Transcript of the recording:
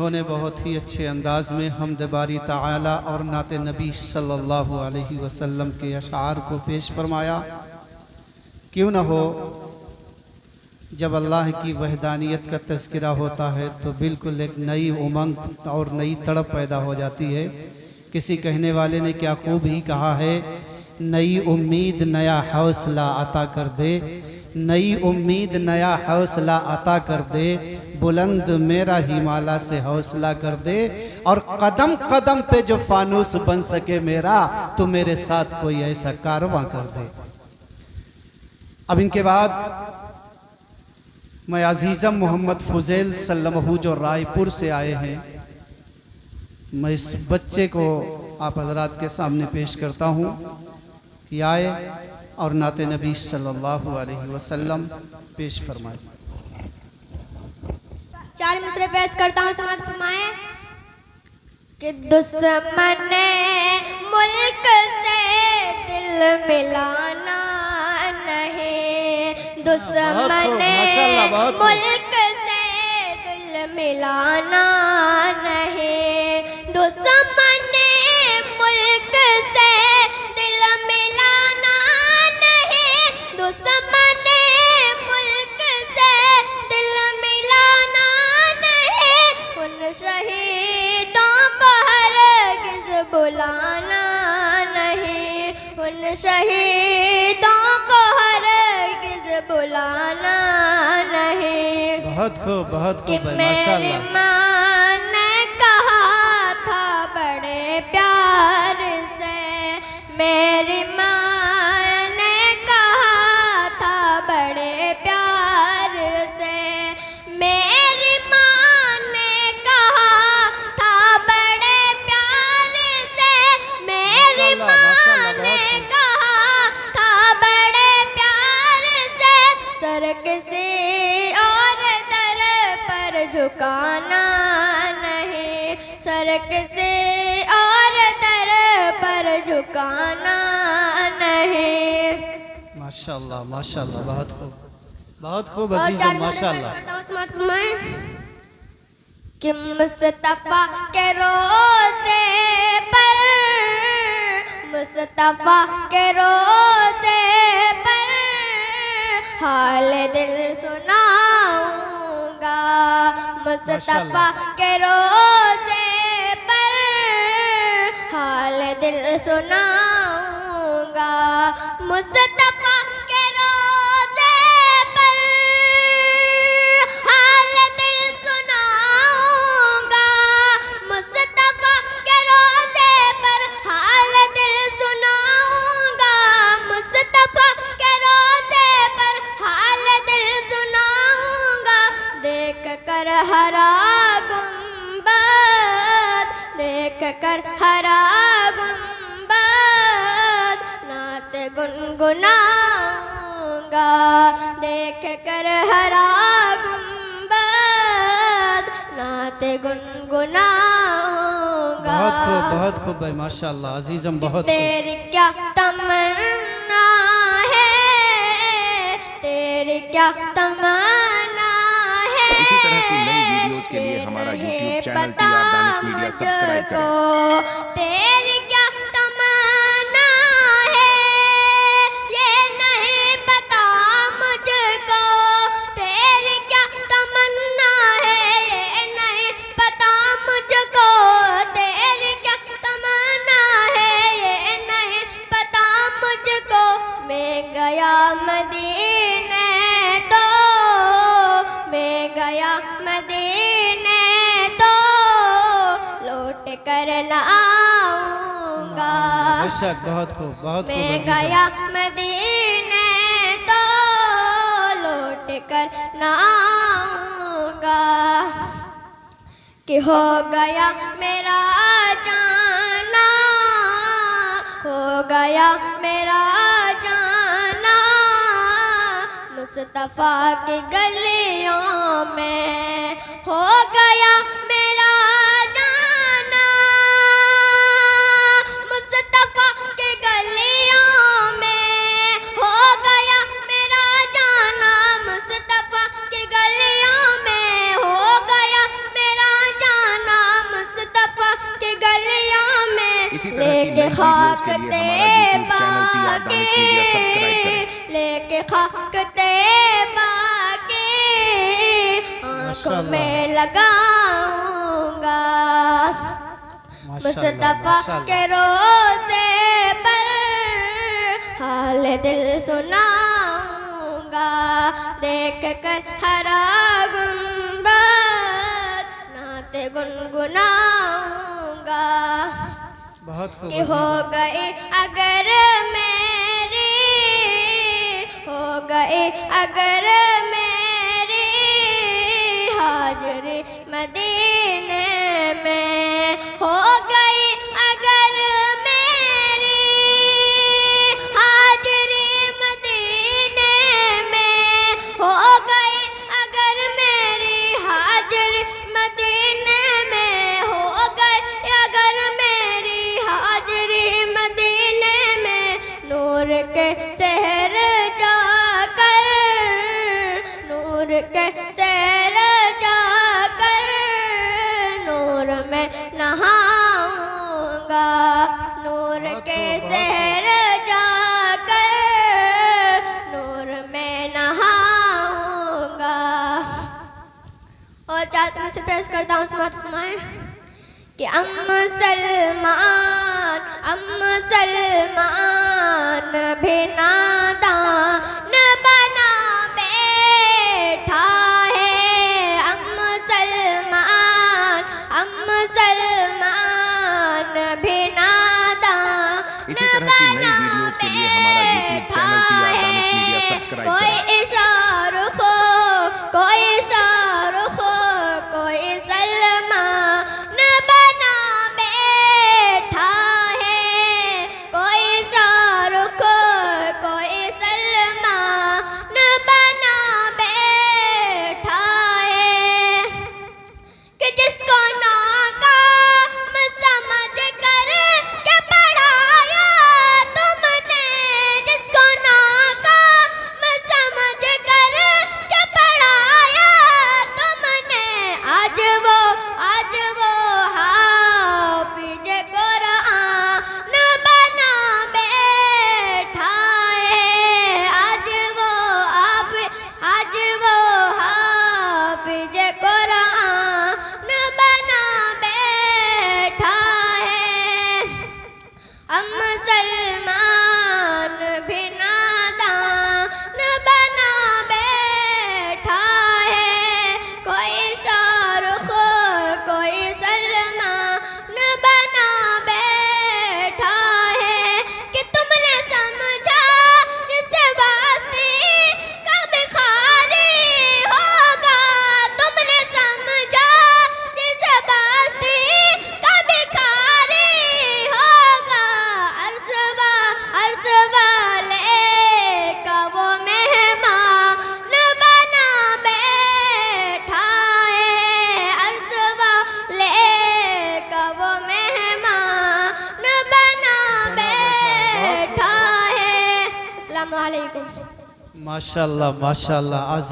जिन्होंने बहुत ही अच्छे अंदाज में हम्द बारी ताला और नाते नबी सल्लल्लाहु अलैहि वसल्लम के अशार को पेश फरमाया। क्यों न हो, जब अल्लाह की वहदानियत का तज़किरा होता है तो बिल्कुल एक नई उमंग और नई तड़प पैदा हो जाती है। किसी कहने वाले ने क्या खूब ही कहा है, नई उम्मीद नया हौसला अता कर दे, नई उम्मीद नया हौसला अता कर दे, बुलंद मेरा हिमालय से हौसला कर दे, और कदम कदम पे जो फानूस बन सके मेरा, तो मेरे साथ कोई ऐसा कारवां कर दे। अब इनके बाद मैं अजीज़म मोहम्मद फुज़ैल सल्लमहू जो रायपुर से आए हैं, मैं इस बच्चे को आप हज़रात के सामने पेश करता हूँ कि आए और नाते नबी सल्लल्लाहु अलैहि वसल्लम पेश फरमाए। चार मिसरे पेश करता हूँ, समाज फरमाए कि दुश्मन मुल्क से दिल मिलाना नहीं, दुश्मन मुल्क से दिल मिलाना नहीं, दुश्मन मुल्क से दिल मिलाना नहीं, दुश्मन मुल्क से दिल मिलाना नहीं, उन शहीदों को हरगिज़ बुलाना नहीं, उन शहीदों को हरगिज़ बुलाना नहीं। बहुत खूब, बहुत कि खूब, मेरी माशाल्लाह। माँ ने कहा था बड़े प्यार से, मेरी माँ ने कहा था बड़े प्यार से, मेरी माँ ने कहा था बड़े प्यार से, मेरी माँ ने कहा था बड़े प्यार से, सर किसी और दर पर झुकाना नहीं, सर किसी और दर पर झुकाना नहीं। माशाल्लाह माशाल्लाह, बहुत खूब, बहुत खूब और अजीज़म, चार माशाल्लाह। कि मुस्तफा के रोज़े पर, मुस्तफा के रोज़े पर हाल दिल सुनाऊंगा, मुस्तफा के रोज़े पर हाल दिल सुनाऊंगा, मुस्तफा के रोज़े पर हाल दिल सुनाऊंगा, मुस्तफा के रोज़े पर हाल दिल सुनाऊंगा, मुस्तफा के रोज़े पर हाल दिल सुनाऊंगा, देख कर हरा गुंबद, देख कर हरा गुंबद नात गुनगुनाऊंगा, देख कर हरा गुंबद नात गुनगुनाऊंगा। बहुत खूब, बहुत खूब भाई, माशाल्लाह अजीज़म, बहुत खूब। तेरी क्या तमन्ना है, तेरी क्या तमन्ना है, इसी तरह की नई वीडियोज के लिए हमारा YouTube channel TR Danish media subscribe करें। तेरी क्या तमन्ना है ये नहीं पता मुझको, तेरी क्या तमन्ना है ये नहीं पता मुझको, तेरी क्या तमन्ना है ये नहीं पता मुझको, मैं गया मदीने तो, मैं गया मदीने तो लौट कर न आऊंगा, बेशक, बहुत खूब, बहुत खूब मैं अजीज़म। गया मदीने तो लौट कर न आऊंगा, कि हो गया मेरा जाना, हो गया मेरा जाना मुस्तफा की गलियों में, हो गया मेरा जाना मुस्तफा की गलियों में, हो गया मेरा जाना मुस्तफा की गलियों में, हो गया मेरा जाना खाक तैबा के आँखों में लगाऊंगा, मुस्तफा के रोज़े पर हाल दिल सुनाऊंगा, देख कर हरा गुंबद नाते गुनगुनाऊंगा। बहुत खूब। कि हो गए अगर मेरे, हो गए अगर मेरे हाज़िरी मदीने में, हो गई अगर मेरी हाज़िरी मदीने में, हो गई अगर मेरी हाज़िरी मदीने में, हो गई अगर मेरी हाज़िरी मदीने में, नूर के शहर जाकर, नूर के शहर जाकर नूर में नहाऊंगा, नूर के शहर जाकर नूर में नहाऊंगा। और चाचा मैं से प्रेस करता हूँ, समाप्त फरमाएं कि मुसलमान भी नादान बना बैठा है, मुसलमान भी नादान इसी तरह की नई वीडियोस के लिए हमारा YouTube channel TR Danish media subscribe कोई करें। इशारुख हो, कोई शाहरुख हो, कोई सलमान बना बैठा है, कोई शाहरुख हो, कोई सलमान बना बैठा है। कि जिसको नाकाम समझ कर के पढ़ाया तुमने, जिसको नाकाम समझ कर के पढ़ाया तुमने, आज वो हाफिज कुरान बना बैठा है, आज वो हाफिज कुरान बना बैठा है। हम मुसलमान भी नादान बना बैठा है, कोई शाहरुख हो, कोई सलमान बना बैठा है। कि तुमने समझा जिससे वास्ते का भिखारी होगा, तुमने समझा जिससे वास्ते का भिखारी होगा, अर्ज़ वाले का वो मेहमान बना बैठा है, अर्ज़ वाले का वो मेहमान बना बैठा है। अस्सलामु अलैकुम। माशाल्लाह माशाल्लाह। आज